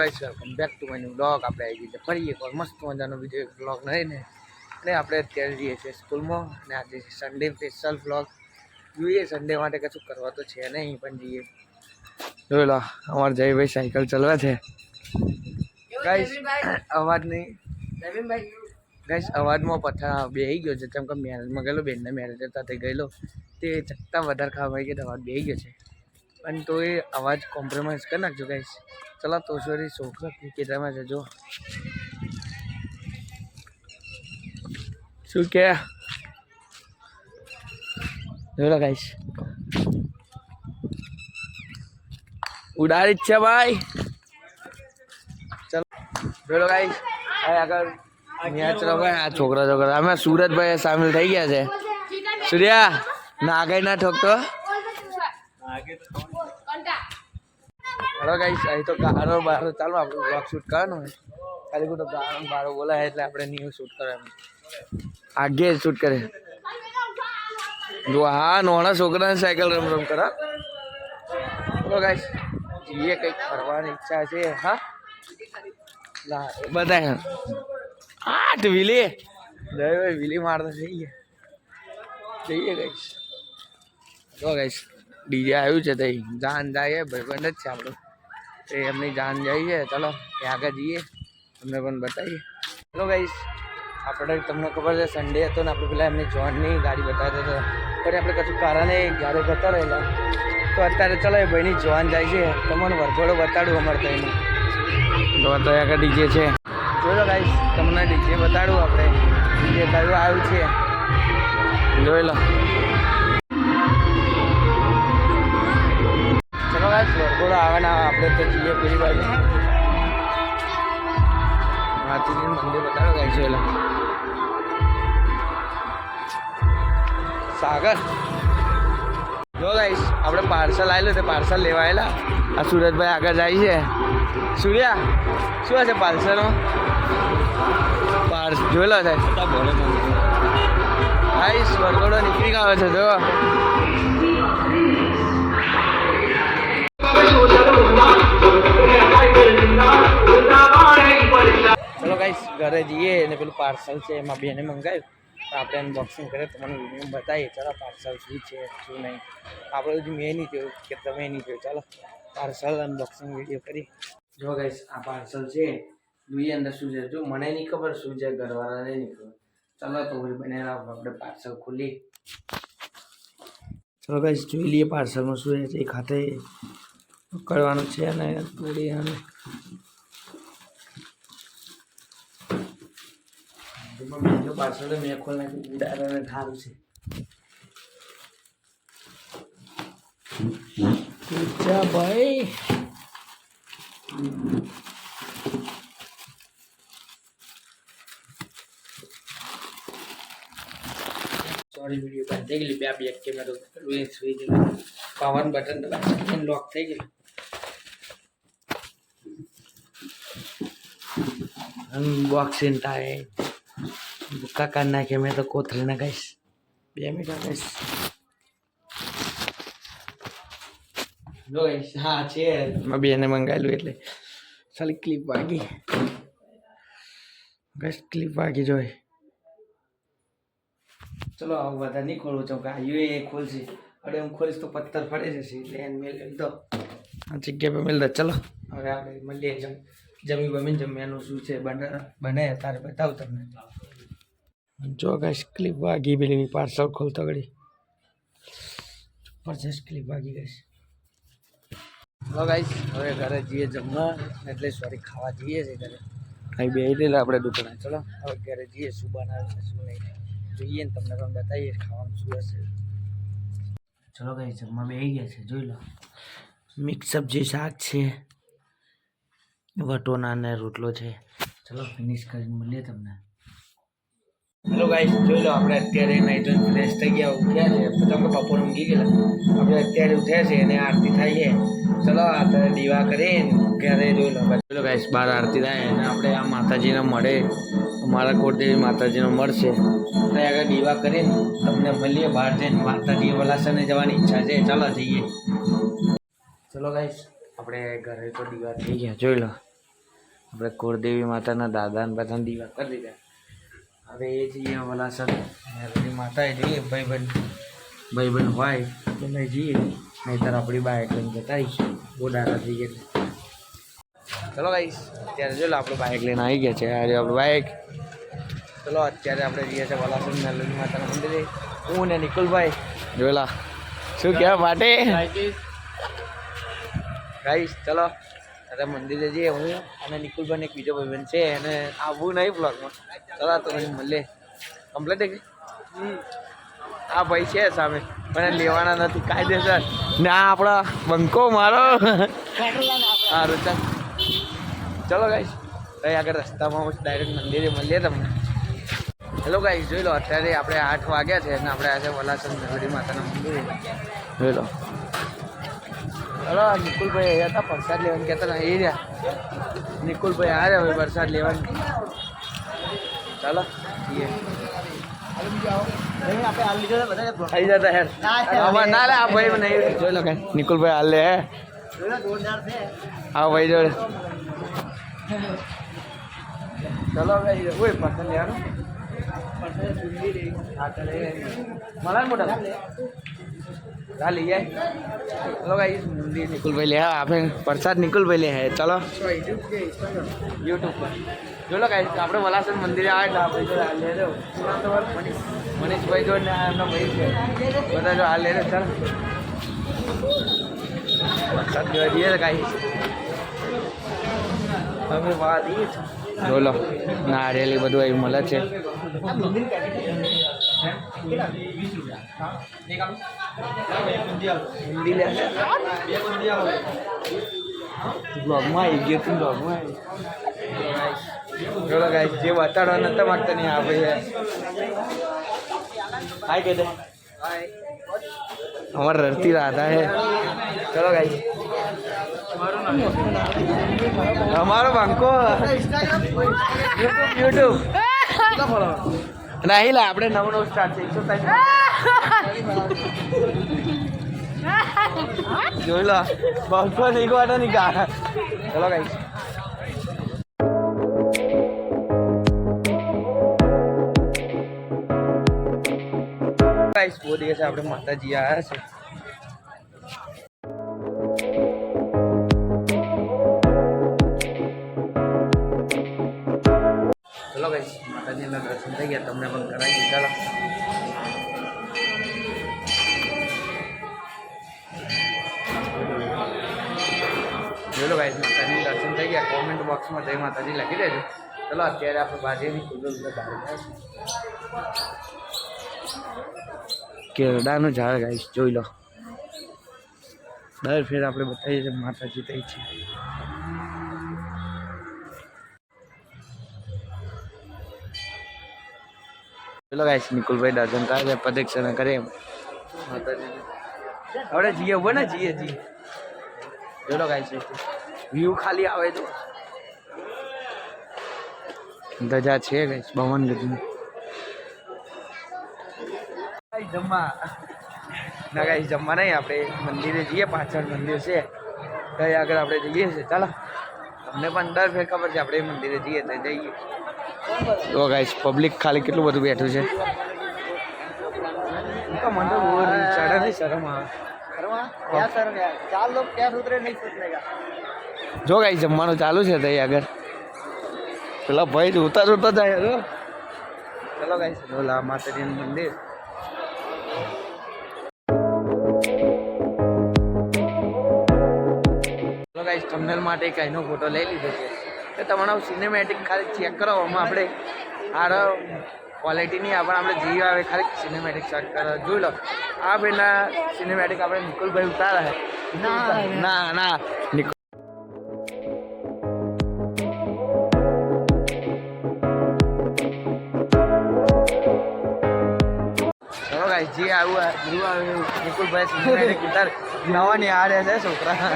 Guys welcome back to my new blog. આપણે આવી ગયા ફરી એકવાર મસ્ત મજાનો વિડીયો બ્લોગ લઈને અને આપણે અત્યારે જઈએ છીએ સ્કૂલમાં અને આજે સન્ડે સ્પેશિયલ બ્લોગ જોઈએ. સન્ડે માટે કશું કરવા તો છે નહીં પણ જઈએ. જોઈ લો અમારે જયભાઈ સાયકલ ચલાવે છે ગાઈસ. અવાજ નહીં ગાઈસ, અવાજમાં પથ્થા બેસી ગયો છે કેમ કે મેરેજમાં ગયેલો, બેનના મેરેજ હતા તે ગયેલો, તે ચકતા વધારે ખાવા ભાઈ કે અવાજ બેસી ગયો છે પણ તો એ અવાજ કોમ્પ્રોમાઇઝ કરી નાખજો ગાઈસ. ચલો તો સોરી છોકરા ક્રિકેટરમાં છે જો શું કે જોડો ગાઈસ ઉડાડી જ છે ભાઈ. ચલો જોડો ગાઈસ આગળ મેચ રમાય. આ છોકરા અમે સુરતભાઈ સામેલ થઈ ગયા છે. સૂર્યા ના આગળ ના ઠોકતો. હલો ગાઈસ, અહીં તો ગારો બારો ચાલો આપણે બ્લોગ શૂટ કરવાનો હોય. ખાલી તો ગારો બારો બોલાય એટલે આપણે ન્યૂ શૂટ કરવાનું, આગે શૂટ કરે. જો હા નોણા છોકરાને સાયકલ રમ કરા. હલો ગાઈસ, જઈએ કંઈક ફરવાની ઈચ્છા છે. હા બધા આઠ વિલી ભાઈ વિલી મારતા થઈ ગયા. જઈએ ગાઈસ. જો ગાઈસ ડીજે આવ્યું છે તઈ જાન જાય ભાઈબંધ જ છે આપણું, એ એમની જાન જાય છે. ચલો એ આગળ જઈએ તમને પણ બતાવીએ. ચલો ગાઈસ, આપણે તમને ખબર છે સન્ડે હતો ને આપણે પેલા એમની જોનની ગાડી બતાવતા હતા પણ આપણે કશું કારણે ગાડી જતા રહેલા તો અત્યારે ચલો એ ભાઈની જોન જાય છે. તમને વરઘોડો બતાડું અમારે તઈને તો આગળ ડીજે છે. જોઈ લો ગાઈસ, તમને ડીજે બતાડું. આપણે ડીજે કયું આવ્યું છે જોઈ લો. ચલો ગાઈસ વરઘોડો આવે ને આપણે તો જઈએ પેલી બાજુ માતાજીનું મંદિર બતાડો ગાઈસ. જોઈ લો સાગર. જો ગાઈસ આપણે પાર્સલ આવેલું તે પાર્સલ લેવા આવેલા. આ સુરતભાઈ આગળ જાય છે. સૂર્યા શું હશે પાર્સલમાં? જોઈ લો સાહેબ ગાઈસ વરઘોડો નીકળી ગયો છે. જો ચલો ગાઈસ ઘરે જઈએ ને પેલું પાર્સલ છે એમાં બેને મંગાવ્યું તો આપણે અનબોક્સિંગ કરીએ, તમને વિડીયો બતાવીએ. ચાલો પાર્સલ શું છે શું નહીં. આપણે હજુ મેં નહીં જોયું કે તમે નહીં જોયું. ચાલો પાર્સલ અનબોક્સિંગ વિડીયો કરી. જો ગાઈસ આ પાર્સલ છે, જોઈએ અંદર શું છે. જો મને નહીં ખબર શું છે, ઘરવાળાને નહીં ખબર. ચાલો તો બનાવેલા આપણે પાર્સલ ખોલી. ચલો ગાઈસ જોઈ લઈએ પાર્સલમાં શું છે. એક હાથે પકડવાનું છે અને થોડી અને બીજો પાર્સલ મેં ખોલ નાખ્યું ઉડાડે ઠારું છે. ભાઈ સોરી વિડીયો બંધ થઈ ગયેલી. બે કેમેરો સુઈ ગયેલું. પાવર બટન દબાવી લોક થઈ ગયેલું. Unboxing time. ભૂકા કાઢ નાખીએ મેં તો કોથળી ના ગાઈશ. 2 મિનિટ ગાઈશ. જો ગાઈશ હા છે મેં બેને મંગાવેલું એટલે ખાલી ક્લિપ વાગી ગાઈશ, ક્લિપ વાગી જોઈ. ચલો આવું બધા નહીં ખોલવું ચમ કે આવ્યું એ ખોલશે. અરે હું ખોલીશ તો પથ્થર ફરી જશે એટલે એને મેળ દો આ જગ્યા પર મેળ દો. ચલો હવે આપણે મળીએ. જમી બમીને જમ્યાનું શું છે બને તારે બતાવું તમને. જો ગાઈસ ક્લિપ વાગી પેલી પાર્સલ ખોલતો ઘડી જબરજસ્ત ક્લિપ વાગી ગઈ. હલો ગાઈસ હવે ઘરે જઈએ જમવા, એટલે સોરી ખાવા જઈએ છે ઘરે. અહીં બે લેલા આપણે દુકાને. ચલો હવે ઘરે જઈએ. શું બનાવ્યું છે શું નહીં જોઈએ ને તમને પણ બતાવીએ ખાવાનું શું હશે. ચલો ગાઈસ જમવા બેસી ગયા છે. જોઈ લો મિક્સ સબ્જી શાક છે, વટોના ને રોટલો છે. ચલો ફિનિશ કરીને મળીએ તમને. હેલો ગાઈસ જોઈ લો આપણે અત્યારે નાઈ ધોઈને ફ્રેશ થઈ ગયા, ઉઠ્યા છે. તમે કે બપોર ઊંઘી ગયેલા, આપણે અત્યારે ઉઠ્યા છે અને આરતી થાય છે. ચલો અત્યારે દીવા કરીને ઘરે જોઈ લો. જોઈ લો ગાઈસ બહાર આરતી થાય અને આપણે આ માતાજીને મળે, અમારા કોટદેવી માતાજીનો મળશે તો આગળ દીવા કરીને તમને મળીએ બહાર જઈને. માતાજી વલાસને જવાની ઈચ્છા છે. ચાલો જઈએ. ચલો ગાઈસ આપણે ઘરે તો દીવા થઈ ગયા જોઈ લો. આપણે કુળદેવી માતાના દાદાને બધા દીવા કરી દીધા. હવે એ જઈએ વલાસર મેલડી માતાએ જઈએ ભાઈબંધ હોય તો નહીં જઈએ, નહીંતર આપણી બાઇક લઈને જતા આવીશું. બહુ ડારા થઈ ગયા. ચલો ગાઈસ અત્યારે જો આપણું બાઇક લઈને આવી ગયા છે. આજે આપણું બાઇક. ચલો અત્યારે આપણે જઈએ છીએ વલાસર મેલડી માતાના મંદિરે. હું ને નિકુલભાઈ જોયેલા શું કહેવા માટે ગાઈસ. ચલો અત્યારે મંદિરે જઈએ. હું અને નિકુલભાઈ એક બીજો ભાઈબંધ છે, એને આવવું નહીં બ્લોગમાં. ચલો તો પછી મળીએ. કમ્પ્લીટ થઈ ગઈ. આ ભાઈ છે સામે પણ લેવાના નથી કાયદેસર. ના આપણા બંકો મારો સારું ચાલ. ચલો ગાઈસ કઈ આગળ રસ્તામાં ડાયરેક્ટ મંદિરે મળીએ તમને. હેલો ગાઈસ જોઈ લો અત્યારે આપણે 8 વાગ્યા છે અને આપણે આજે વલાસર મેલડી માતાના મંદિરે જોઈ લો. ચલો નિકુલભાઈ અહીંયા હતા પ્રસાદ લેવાનું કહેતા ને એ રહ્યા. નિકુલભાઈ આ રહ્યા હવે પ્રસાદ લેવાનું. ચાલો જઈએ. થઈ જતા હેર ના લે આ ભાઈ નહીં જોઈ લો કઈ. નિકુલભાઈ હાલ લે હા ભાઈ જોડે. ચલો ભાઈ ઓય પસંદ લેવાનું મળે મોટા હા લઈ જાય. ચલો ભાઈ મંદિર નિકુલભાઈ લે આપણે પ્રસાદ નિકુલભાઈ લે હે. ચલો યુટ્યુબ પર જો લો કાંઈ આપણે વલાસર મંદિરે આવે એટલે આપણે જો હાલ લે દો. મનીષભાઈ જો ને એમનો ભાઈ છે બધા જો હાલ લે દો. ચાલો પ્રસાદ જોવા દઈએ કાંઈ અમે વાત એ જો લો નારિયેલી બધું એવું મળે છે. બ્લોગમાં આવી ગયો તું બ્લોગમાં ચલો ગાઈસ જે બતાડવા નતા માગતા નહીં આ ભાઈ હાય કહી દે અમારે રડતી રાધા હે. ચલો ગાઈસ અમારો બંકો યુટ્યુબ નહીં લા આપણે નવું સ્ટાર્ટ છે 160 જોઈ લો બંકો નહીં વાળો નહીં કા. ચલો ગાઈસ બહુ દિવસે આપણે માતાજી આવ્યા છે. ચલો ગાઈસ માતાજીના દર્શન થઈ ગયા તમને પણ કરાવી. ચાલો ચલો ગાઈસ માતાજીના દર્શન થઈ ગયા. કોમેન્ટ બોક્સમાં જય માતાજી લખી દેજો. ચલો અત્યારે આપણે બાજરીની કુદરત બહાર કેરડાનું ઝાડ ગાઈસ જોઈ લો. દર ફેર આપણે બતાવીએ છીએ માતાજી થઈ છે. ચલો ગાઈસ નિકુલભાઈ દર્શન કરે પ્રદક્ષિણા કરે માતાજી. હવે જીએ ઉભો ને જીએ ચલો ગાઈસ વ્યૂ ખાલી આવે તો ધજા છે ગાઈસ 52 ગજની. જમવા ના ગાઈસ જમવા નહીં આપણે મંદિરે જઈએ. પાછળ મંદિર છે ત્યાં આગળ આપણે જઈએ છીએ. ચાલો તમને પણ દર ફેર ખબર છે આપણે મંદિરે જઈએ તો જઈએ. તો ગાઈસ પબ્લિક ખાલી કેટલું બધું બેઠું છે. મને તો બહુ ચડે નહીં શરમ આવે. જો ગાઈસ જમવાનું ચાલુ છે ત્યાં આગળ પેલા ભાઈ જોતા જોતા જાય. ચલો ગાઈસ બોલા માતાજીનું મંદિર. ગાઈસ થંબનેલ માટે કઈનો ફોટો લઈ લીધો છે તો તમારો સિનેમેટિક ખાલી ચેક કરો. આમાં આપણે સારો ક્વોલિટીની આપણે જીવ આવે ખાલી સિનેમેટિક સર્ચ કરો જોઈ લો. આ ભાઈના સિનેમેટિક આપણે નિકુલભાઈ ઉતારા હે. ના ના નિકુલ ચલો ગાઈસ જે આવું નિકુલભાઈ સિનેમેટિક ઉતાર નવાની આ રહે છે છોકરા.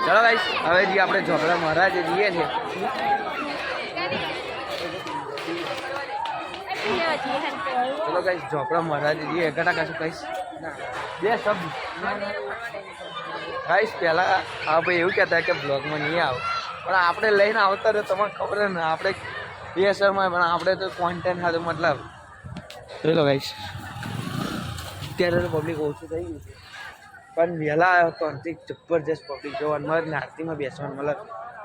ચલો ગાઈસ હવે જે આપણે ઝોપડા મહારાજ જઈએ છીએ. ચલો ગાઈસ ઝોપડા મહારાજ જઈએ. ઘટા કશું કહીશ બે શબ્દ ગાઈસ. પહેલાં આ ભાઈ એવું કહેતા કે બ્લોગમાં નહીં આવો પણ આપણે લઈને આવતા રહે તમને ખબર ને આપણે રિહર્સલમાં પણ આપણે તો કોન્ટેન્ટ સાથે મતલબ જોઈ લો ગાઈસ અત્યારે તો પબ્લિક ઓછું થઈ ગયું છે પણ વહેલા આવ્યો તો અંતિક જબરજસ્ત પબ્લિક જોવાનું મળે ને આરતીમાં બેસવાનું મળે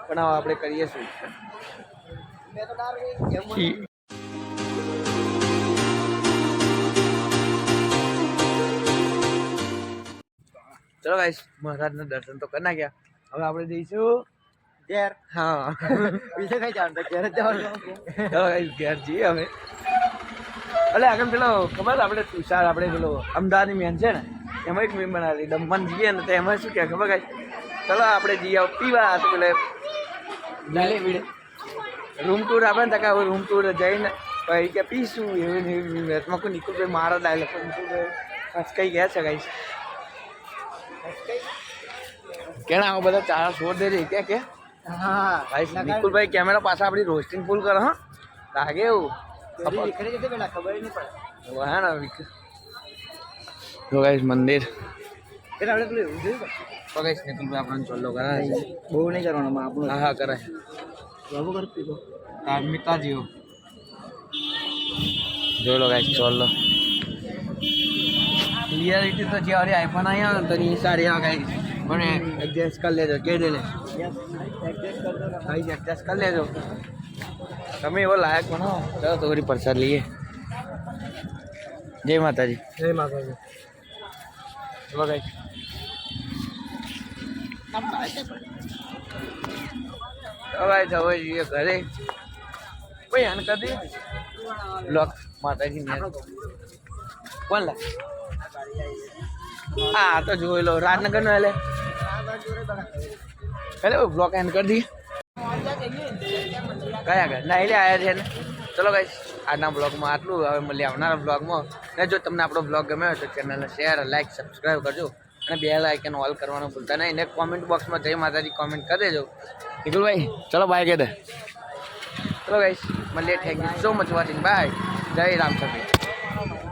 પણ હવે આપણે કરીએ શું ચલો ગાઈસ મહારાજના દર્શન તો કરી નાખ્યા હવે આપણે જઈશું ઘેર હા બીજે કઈ જવાનું ઘેર જ જવાનું ચલો ગાઈસ ઘેર જઈએ હવે એટલે આગળ પેલો ખબર આપણે તુષાર આપણે પેલો અમદાવાદની મેન છે ને એમાં એક મેન બનાવેલી દમણ જઈએ ને તો એમાં શું કહે ખબર ગાઈસ ચલો આપણે જઈએ પીવા તો પેલે રૂમ ટૂર આપે ને તો રૂમ ટૂર જઈને પછી કે પીશું એવું ને એવી મેચમાં કોઈ નિકુલભાઈ મારા ડાયલોગ નિકુલભાઈ કઈ ગયા છે ગાઈસ કેણા આવો બધા ચારા છોડ દે રે કે હા ભાઈ નિકુલભાઈ કેમેરા પાછા આપણી રોસ્ટિંગ ફૂલ કરે હા લાગે એવું ખબર નહીં પડે હે ને જો ગાઈસ મંદિર એટલે આપણે પેલું એવું જોયું તો ગાઈસ નિકુલભાઈ આપણને ચોલ્લો કરાય બહુ નહીં કરવાનો આપણું હા કરાય બાબુ કરતી તો ધાર્મિકતા જીવો જોઈ લો ગાઈસ ચોલ્લો ક્લિયરિટી તો જે અરે આઈફોન આવ્યા ને તો એ સારી આ ગાઈસ મને એડજસ્ટ કરી લેજો કહી દે ને એડજસ્ટ કરી લેજો તમે એવો લાયક બનો ચાલો તો વળી પ્રસાદ લઈએ જય માતાજી જય માતાજી હવે જઈએ ઘરે ભાઈ આને કરી દઈએ બ્લોક માતાજી કોણ લા હા તો જોઈ લો રાજનગર નો એટલે બ્લોક એન્ડ કરી દઈએ કયા ઘર ના એટલે આવ્યા છે ને ચલો ગાઈસ આજના બ્લોગમાં આટલું હવે મળીએ આવનારા બ્લોગમાં ને જો તમને આપણો બ્લોગ ગમ્યો હોય તો ચેનલને શેર લાઈક સબસ્ક્રાઈબ કરજો અને બેલ આઇકન ઓલ કરવાનું ભૂલતા નહીં ને કોમેન્ટ બોક્સમાં જય માતાજી કોમેન્ટ કરી દેજો નિકુલભાઈ ચલો બાય કહી દે ચલો ગાઈસ મળીએ thank you so much watching bye જય રામચંદ્ર